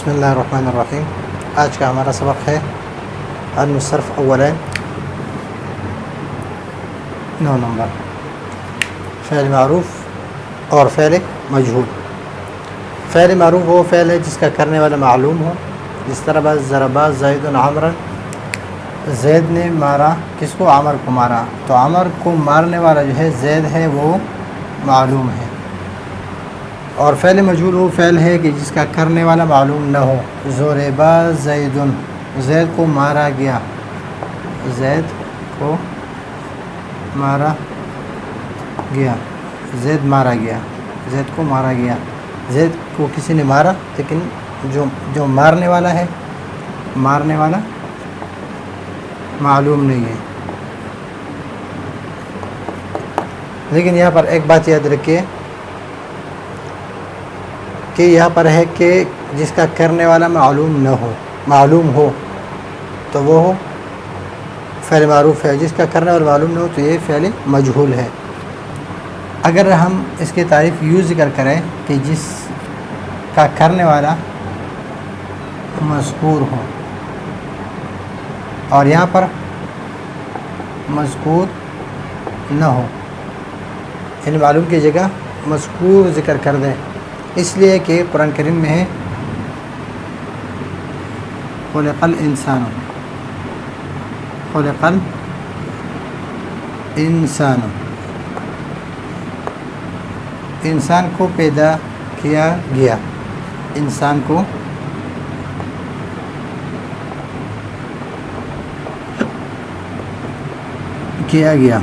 بسم اللہ الرحمن الرحیم۔ آج کا ہمارا سبق ہے علم الصرف اولین 9 نمبر، فعل معروف اور فعل مجہول۔ فعل معروف وہ فعل ہے جس کا کرنے والا معلوم ہو، جس طرح ضربا زید عمرا، زید نے مارا کس کو؟ عمر کو مارا، تو عمر کو مارنے والا جو ہے زید ہے، وہ معلوم ہے۔ اور فعل مجہول وہ فعل ہے کہ جس کا کرنے والا معلوم نہ ہو۔ ضربا زید، زید کو مارا گیا، زید کو مارا گیا، زید مارا گیا، زید کو مارا گیا، زید کو کسی نے مارا، لیکن جو مارنے والا ہے، مارنے والا معلوم نہیں ہے۔ لیکن یہاں پر ایک بات یاد رکھیے کہ یہاں پر ہے کہ جس کا کرنے والا معلوم ہو تو وہ فعل معروف ہے، جس کا کرنے والا معلوم نہ ہو تو یہ فعل مجہول ہے۔ اگر ہم اس کی تعریف یوں ذکر کریں کہ جس کا کرنے والا مذکور ہو، اور یہاں پر مذکور نہ ہو، یعنی معلوم کی جگہ مذکور ذکر کر دیں، اس لیے کہ قرآن کریم میں ہے خلق الانسان، خلق الانسان، انسان کو پیدا کیا گیا، انسان کو کیا گیا۔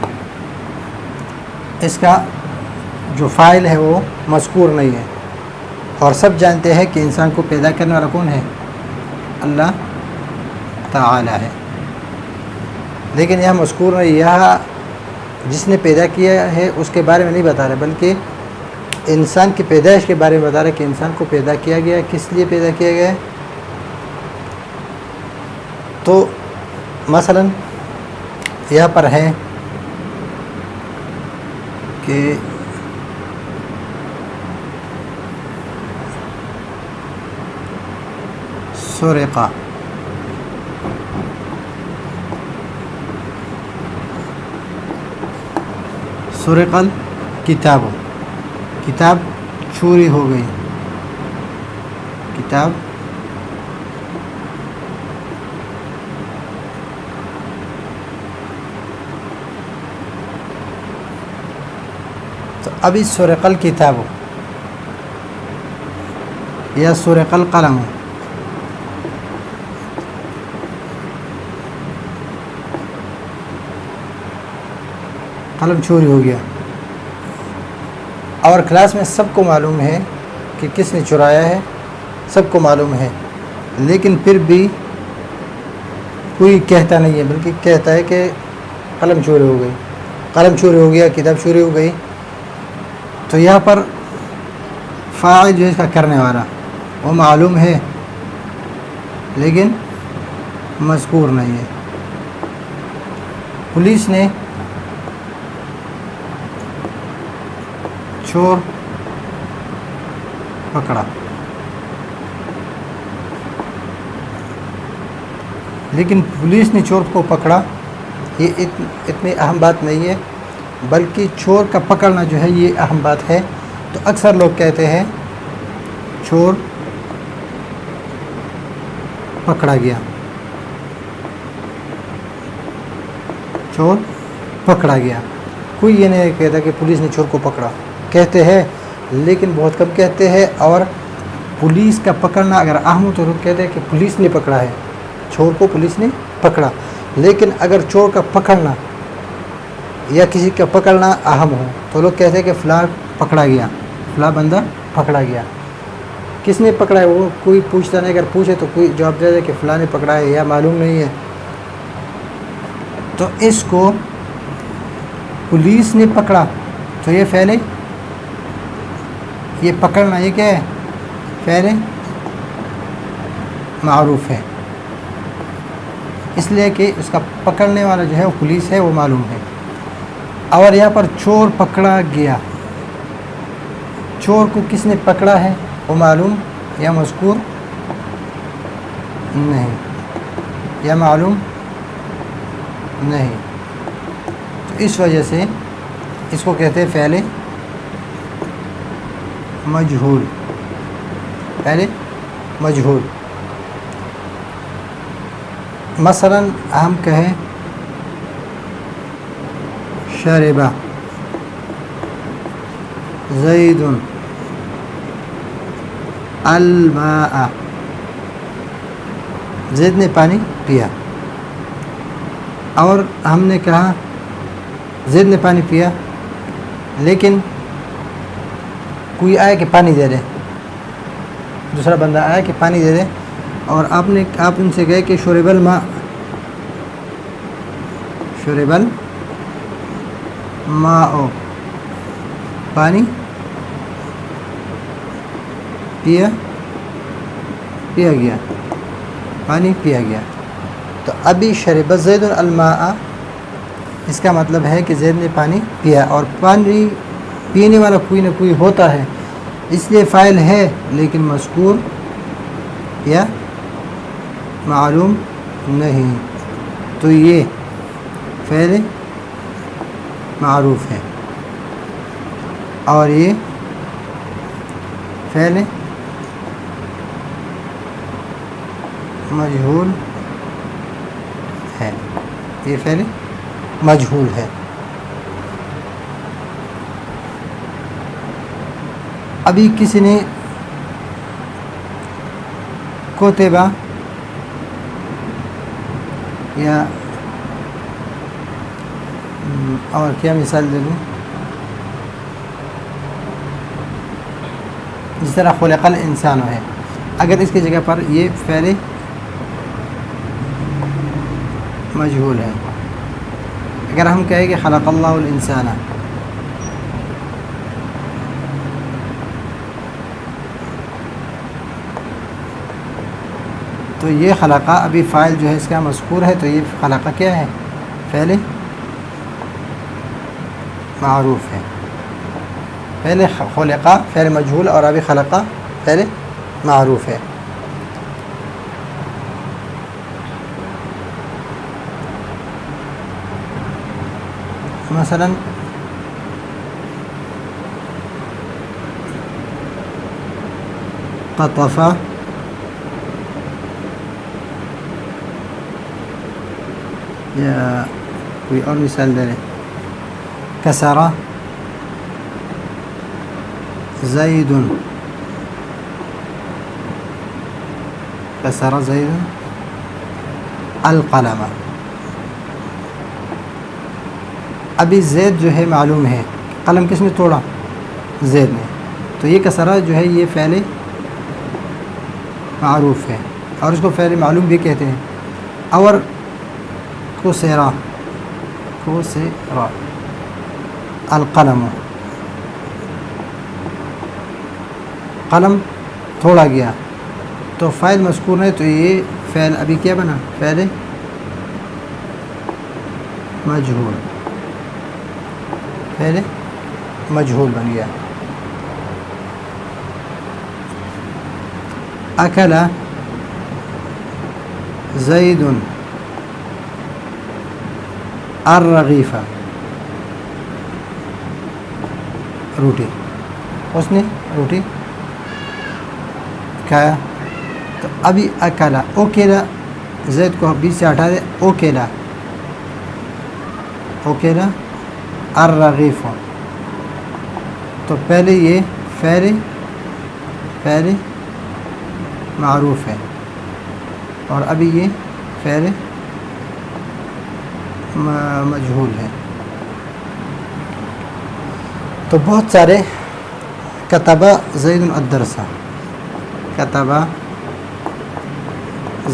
اس کا جو فاعل ہے وہ مذکور نہیں ہے، اور سب جانتے ہیں کہ انسان کو پیدا کرنے والا کون ہے؟ اللہ تعالی ہے، لیکن یہاں مذکور نہیں، یہاں جس نے پیدا کیا ہے اس کے بارے میں نہیں بتا رہے، بلکہ انسان کی پیدائش کے بارے میں بتا رہے کہ انسان کو پیدا کیا گیا، کس لیے پیدا کیا گیا ہے۔ تو مثلا یہاں پر ہے کہ سرقہ، سرق الکتاب، کتاب چوری ہو گئی، کتاب تو ابھی سرق الکتاب یا سرق القلم، قلم چوری ہو گیا، اور کلاس میں سب کو معلوم ہے کہ کس نے چرایا ہے، سب کو معلوم ہے، لیکن پھر بھی کوئی کہتا نہیں ہے، بلکہ کہتا ہے کہ قلم چوری ہو گئی، قلم چوری ہو گیا، کتاب چوری ہو گئی۔ تو یہاں پر فاعل جو ہے اس کا کرنے والا وہ معلوم ہے، لیکن مذکور نہیں ہے۔ پولیس نے چور پکڑا، لیکن پولیس نے چور کو پکڑا، یہ اتنی اہم بات نہیں ہے، بلکہ چور کا پکڑنا جو ہے یہ اہم بات ہے۔ تو اکثر لوگ کہتے ہیں چور پکڑا گیا، چور پکڑا گیا، کوئی یہ نہیں کہتا کہ پولیس نے چور کو پکڑا، کہتے ہیں لیکن بہت کم کہتے ہیں۔ اور پولیس کا پکڑنا اگر اہم ہو تو لوگ کہتے ہیں کہ پولیس نے پکڑا ہے، چور کو پولیس نے پکڑا، لیکن اگر چور کا پکڑنا یا کسی کا پکڑنا اہم ہو تو لوگ کہتے ہیں کہ فلاں پکڑا گیا، فلاں بندہ پکڑا گیا۔ کس نے پکڑا ہے وہ کوئی پوچھتا نہیں، اگر پوچھے تو کوئی جواب دے دے کہ فلاں نے پکڑا ہے یا معلوم نہیں ہے۔ تو اس کو پولیس نے پکڑا تو یہ فعل، یہ پکڑنا یہ کیا ہے؟ فعل معروف ہے، اس لیے کہ اس کا پکڑنے والا جو ہے وہ پولیس ہے، وہ معلوم ہے۔ اور یہاں پر چور پکڑا گیا، چور کو کس نے پکڑا ہے وہ معلوم یا مذکور نہیں، یا معلوم نہیں، تو اس وجہ سے اس کو کہتے ہیں فعل مجہول، فعل مجہول۔ مثلا ہم کہیں شرب زید الماء، زید نے پانی پیا، اور ہم نے کہا زید نے پانی پیا، لیکن کوئی آیا کہ پانی دے دے، دوسرا بندہ آیا کہ پانی دے دے، اور آپ ان سے کہے کہ شرب الماء، شرب الماء، پانی پیا گیا، پانی پیا گیا۔ تو ابھی شرب زید الماء، اس کا مطلب ہے کہ زید نے پانی پیا، اور پانی پینے والا کوئی نہ کوئی ہوتا ہے، اس لیے فاعل ہے لیکن مذکور یا معلوم نہیں، تو یہ فعل معروف ہے، اور یہ فعل مجہول ہے، یہ فعل مجہول ہے۔ ابھی کسی نے کوتبہ یا اور کیا مثال دے دوں، جس طرح خلق الانسان ہے، اگر اس کی جگہ پر یہ فعل مجہول ہے، اگر ہم کہیں کہ خلق اللہ الانسان، تو یہ خلقہ ابھی فاعل جو ہے اس کا مذکور ہے، تو یہ خلقہ کیا ہے؟ فعل معروف ہے۔ پہلے خلقہ فعل مجہول، اور ابھی خلقہ فعل معروف ہے۔ مثلا قطف یا کوئی اور مثال دے لیں، کسر زید، کسر زید القلم۔ ابھی زید جو ہے معلوم ہے، قلم کس نے توڑا؟ زید نے، تو یہ کسرہ جو ہے یہ فعل معروف ہے، اور اس کو فعل معلوم بھی کہتے ہیں۔ اور کسرہ القلم، قلم توڑا گیا، تو فاعل مذکور ہے، تو یہ فعل ابھی کیا بنا؟ فعل مجہول، فعل مجہول بن گیا۔ اکل زید الرغیف، روٹی، اس نے روٹی کھایا، تو ابھی اکلا، اوکیلا، زید کو بیچ سے ہٹا دے، اوکیلا، اوکیلا الرغیف، تو پہلے یہ فعل معروف ہے، اور ابھی یہ فعل مجہول ہے۔ تو بہت سارے کتب زید الدرس، کتب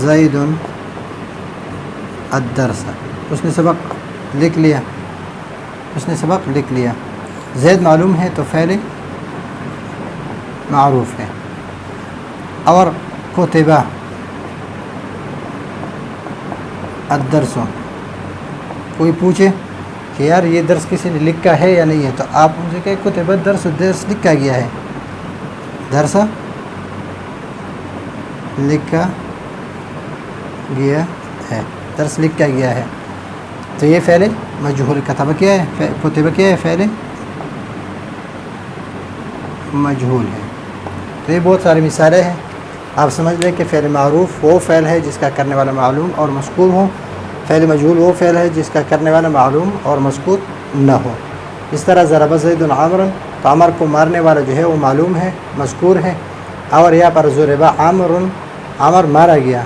زید الدرس، اس نے سبق لکھ لیا، اس نے سبق لکھ لیا۔ زید معلوم ہے تو فعل معروف ہے۔ اور کتبہ الدرس، کوئی پوچھے کہ یار یہ درس کسی نے لکھا ہے یا نہیں ہے، تو آپ ان سے کہیں کتبہ درس، درس لکھا گیا ہے، درس لکھا گیا ہے، درس لکھ کے گیا ہے. تو یہ فعل مجہول کتب کیا ہے، کتب کیا ہے، فعل مجہول ہے. تو یہ بہت ساری مثالیں ہیں. آپ سمجھ لیں کہ فعل معروف وہ فعل ہے جس کا کرنے والا معلوم اور مذکور ہو، فعل مجہول وہ فعل ہے جس کا کرنے والا معلوم اور مذکور نہ ہو. اس طرح ضرب زید عمرا، تو عمر کو مارنے والا جو ہے وہ معلوم ہے، مذکور ہے. اور یہاں پر ضرب عمر، عمر مارا گیا،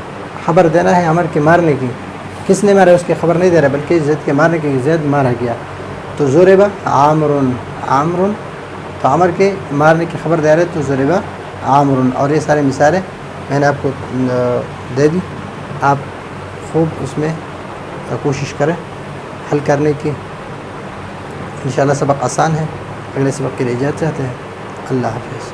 خبر دینا ہے عمر کے مارنے کی. کس نے مارا اس کی خبر نہیں دے رہا، بلکہ زید کے مارنے کی، زید مارا گیا. تو ضرب عامر، عامر تو عمر کے مارنے کی خبر دے رہے، تو ضرب عامر. اور یہ سارے مثالیں میں نے آپ کو دے دی. آپ خوب اس میں کوشش کریں حل کرنے کی. انشاءاللہ سبق آسان ہے. اگلے سبق کے لیے اجازت چاہتے ہیں. اللہ حافظ.